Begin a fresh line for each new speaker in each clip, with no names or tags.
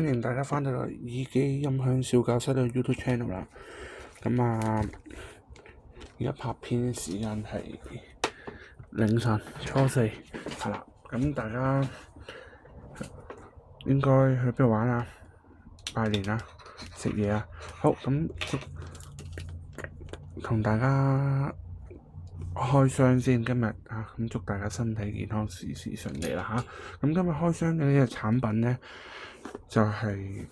歡迎大家翻到嚟耳機音響小教室嘅 YouTube channel 啦。而家拍片嘅時間係凌晨初四，係啦。咁大家應該去邊度玩啊？拜年啊？食嘢啊？好，咁同大家開箱先，今日咁祝大家身體健康，事事順利啦嚇。咁今日開箱嘅呢隻產品咧，就係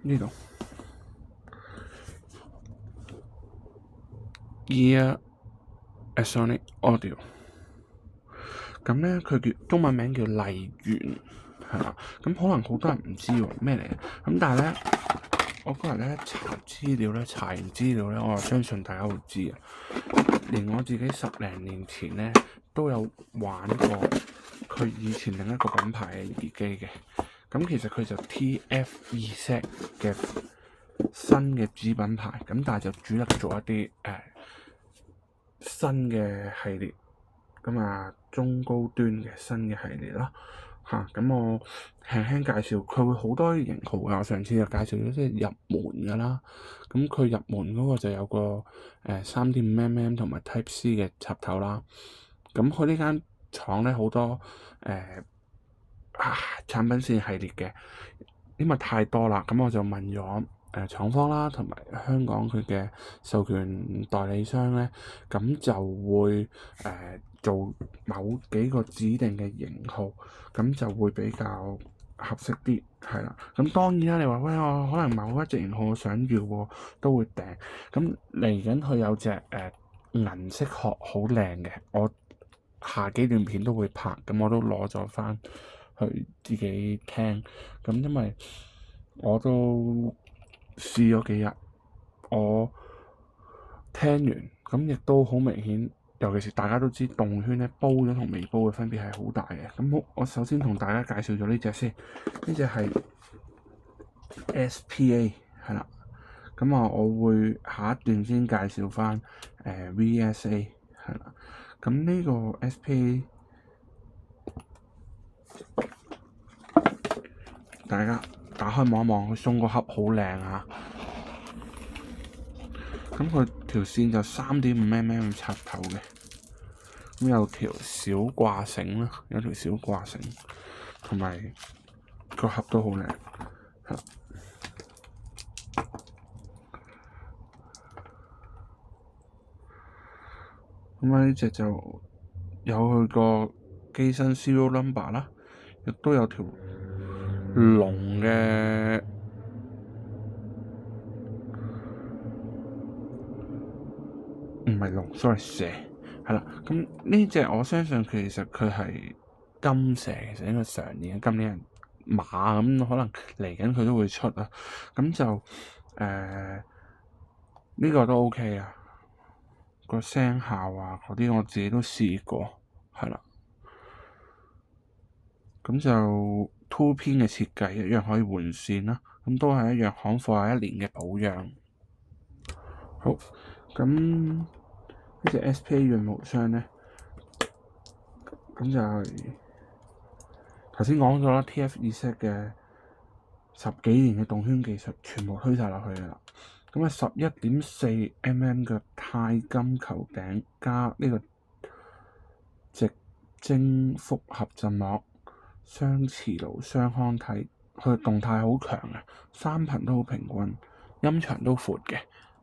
呢度 Ear Sonic Audio。咁咧佢叫中文名叫麗源，係啦。咁可能好多人唔知喎咩嚟嘅。咁但係咧，我嗰日咧查完資料咧，我相信大家會知啊。連我自己10零年前咧都有玩過佢以前另一個品牌嘅耳機嘅。咁其實佢就 TF-Ezec 嘅新嘅子品牌，咁但係就主力做一啲新嘅系列，中高端嘅新嘅系列啦咁我輕輕介紹，佢會好多型號嘅。我上次就介紹咗即係入門㗎啦。咁佢入門嗰個就有個3.5mm 同埋 Type C 嘅插頭啦。咁佢呢間廠咧好多產品線系列嘅，因為太多啦，咁我就問咗廠方啦，同埋香港佢嘅授權代理商咧，咁就會做某幾個指定嘅型號，咁就會比較合適啲，係啦。咁當然啦，你話喂，我可能某一隻型號我想要喎，都會訂。咁嚟緊佢有隻銀色殼好靚嘅，我下幾段片都會拍，咁我都攞咗翻去自己聽。咁因為我都試咗幾日，我聽完咁亦都好明顯，尤其是大家都知動圈咧煲咗同未煲嘅分別係好大嘅。咁好，我首先同大家介紹咗呢隻先，呢隻係 SPA 係啦。咁我會下一段先介紹翻VSA 係啦。咁呢個 SPA 大家打開望一望，佢送個盒好靚啊！咁佢條線就3.5mm 插頭嘅，咁有條小掛繩啦，同埋個盒都好靚。咁呢隻就有佢個機身 serial number 啦，亦都有條龍嘅唔係龍 ，sorry 蛇係啦。咁呢隻我相信其實佢係金蛇，其實應該上年今年馬咁，可能嚟緊佢都會出啊。咁就呢個都 OK 啊，個聲效啊嗰啲我自己都試過，係啦。咁就 two pin 嘅設計一樣可以換線啦，咁都係一樣行貨係1年嘅保養。好，咁呢隻 SPA 潤毛霜咧，咁就係頭先講咗啦 TF-Ezec 嘅10幾年嘅動圈技術，全部推晒落去㗎啦。咁11.4mm 嘅鈦金球頂加呢個直晶複合振膜，雙磁爐雙腔體，佢動態好強嘅，3頻都好平均，音場都闊嘅，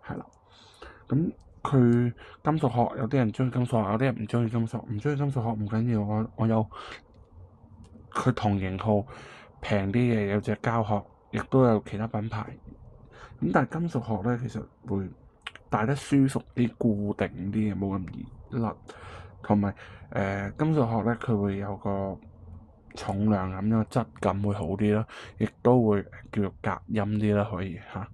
係啦。咁佢金屬殼，有啲人中意金屬殼，有啲人唔中意金屬。唔中意金屬殼唔緊要，我有佢同型號平啲嘅，有隻膠殼，亦都有其他品牌。咁但係金屬殼咧，其實會戴得舒服啲、固定啲嘅，冇咁易甩。同埋金屬殼咧，佢會有個重量咁樣，質感會好啲啦，亦都會叫做隔音啲啦，可以嚇。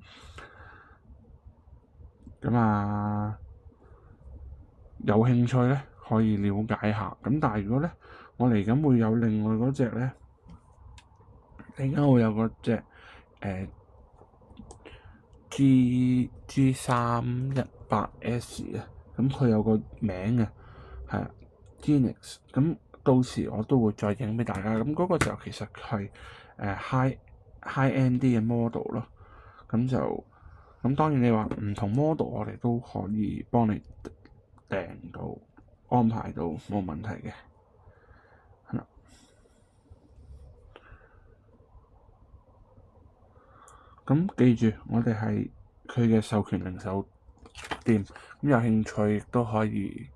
有興趣咧可以了解下。咁但係如果咧，我嚟緊會有另外嗰隻咧，嚟緊會有嗰隻G318S 啊。咁佢有個名嘅，係啊 Genix。咁到時我都會再影俾大家。咁嗰個就其實係 high end 啲嘅 model 咯。咁當然你話唔同 model 我哋都可以幫你訂到安排到冇問題嘅。係啦。咁記住，我哋係佢嘅授權零售店，咁有興趣亦都可以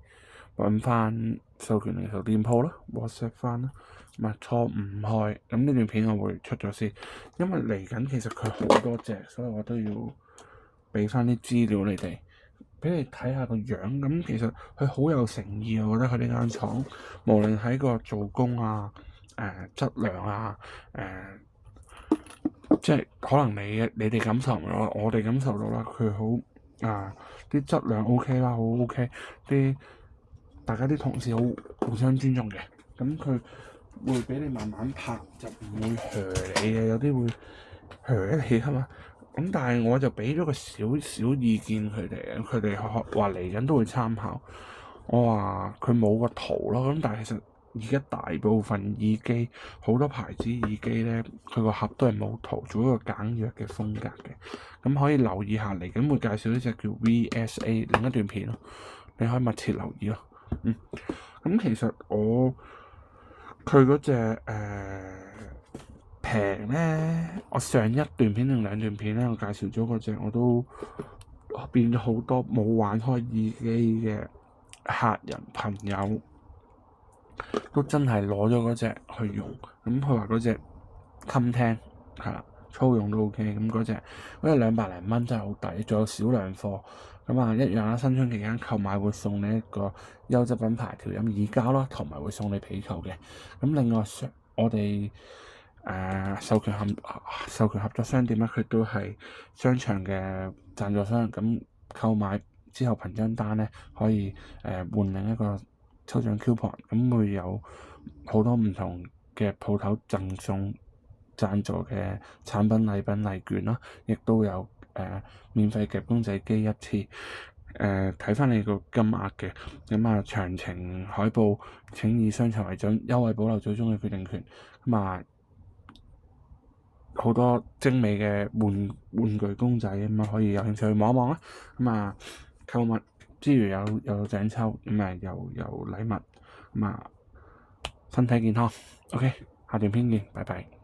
揾翻授權零售店鋪啦 ，WhatsApp 翻啦。唔係錯唔開，咁呢段片我會出咗先，因為嚟緊其實佢好多隻，所以我都要俾翻啲資料你哋，俾你睇下個樣。咁其實佢好有誠意，我覺得佢呢間廠，無論喺個做工啊、質量啊、即係可能你哋感受唔到，我哋感受到啦，佢好啲質量 OK 啦，好 OK，大家啲同事好互相尊重嘅，咁佢會俾你慢慢拍，就唔會噓你嘅，有啲會噓你㗎嘛。咁但係我就俾咗個少少意見佢哋嘅，佢哋話嚟緊都會參考。我話佢冇個圖咯，咁但係其實而家大部分耳機好多牌子耳機咧，佢個盒都係冇圖，做一個簡約嘅風格嘅。咁可以留意下嚟緊會介紹呢隻叫 VSA 另一段片咯，你可以密切留意咯。咁其實佢嗰隻平咧，我上一段片定兩段片咧，我介紹咗嗰隻，我都變咗好多冇玩開耳機嘅客人朋友，都真係攞咗嗰隻去用。咁佢話嗰隻襟聽係啦，粗用都 OK。咁嗰隻200零蚊真係好抵，仲有少量貨。咁一樣啦，新春期間購買會送你一個優質品牌調音耳膠啦，同埋會送你皮扣嘅。咁另外我哋授權合作商店咧，佢都係商場嘅贊助商。咁購買之後憑張單咧，可以換另一個抽獎 coupon，咁會有好多唔同嘅鋪頭贈送贊助嘅產品禮品禮券啦，亦都有免費夾公仔機一次。睇翻你個金額嘅，咁詳情海報請以商場為準，優惠保留最終嘅決定權。好多精美嘅玩具公仔，可以有興趣去望一望啦。購物之餘有獎抽，又有禮物，身體健康。OK，下段片見，拜拜。